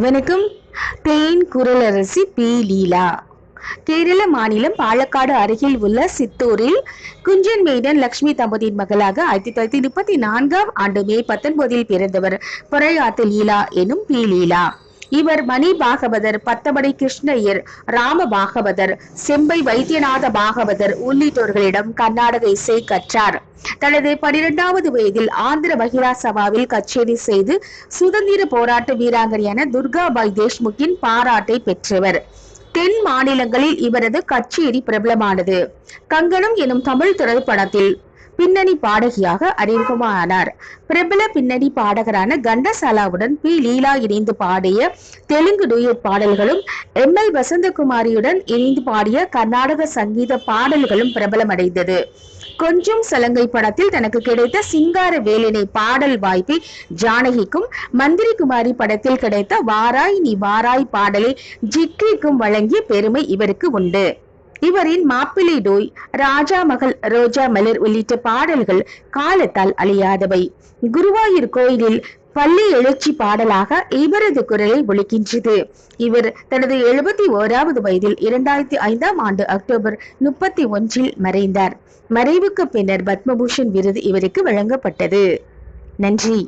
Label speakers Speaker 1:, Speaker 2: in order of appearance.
Speaker 1: வணக்கம். தேன் குரலரசி பி லீலா. கேரள மாநிலம் பாலக்காடு அருகில் உள்ள சித்தூரில் குஞ்சன் மேடன் லட்சுமி தம்பதியின் மகளாக 1934ஆம் ஆண்டு மே 19 பிறந்தவர் பொறையாத்து லீலா எனும் பி லீலா. இவர் மணி பாகவதர், பத்தமடை கிருஷ்ணய்யர், ராம பாகவதர், செம்பை வைத்தியநாத பாகவதர் உள்ளிட்டோர்களிடம் கர்நாடக இசை கற்றார். தனது 12வது வயதில் ஆந்திர மகிழா சபாவில் கச்சேரி செய்து சுதந்திர போராட்ட வீராங்கனையான துர்காபாய் தேஷ்முக்கின் பாராட்டை பெற்றவர். தென் மாநிலங்களில் இவரது கச்சேரி பிரபலமானது. கங்கணம் எனும் தமிழ் திரைப்படத்தில் பின்னணி பாடகியாக அறிமுகமானார். பிரபல பின்னணி பாடகரான கண்டசாலாவுடன் பி லீலா இணைந்து பாடிய தெலுங்கு டூயட் பாடல்களும் எம்.எல். வசந்தகுமாரியுடன் இணைந்து பாடிய கர்நாடக சங்கீத பாடல்களும் பிரபலமடைந்தது. கொஞ்சம் சலங்கை படத்தில் தனக்கு கிடைத்த சிங்கார வேலினை பாடல் வாய்ப்பை ஜானகிக்கும், மந்திரி குமாரி படத்தில் கிடைத்த வாராய் நீ வாராய் பாடலை ஜிக்கிக்கும் வழங்கிய பெருமை இவருக்கு உண்டு. இவரின் மாப்பிள்ளை டோய், ராஜா மகள் ரோஜா மலர் உள்ளிட்ட பாடல்கள் காலத்தால் அழியாதவை. குருவாயூர் கோயிலில் பள்ளி எழுச்சி பாடலாக இவரது குரலை ஒலிக்கின்றது. இவர் தனது 71வது வயதில் 2005ஆம் ஆண்டு அக்டோபர் 31 மறைந்தார். மறைவுக்கு பின்னர் பத்மபூஷன் விருது இவருக்கு வழங்கப்பட்டது. நன்றி.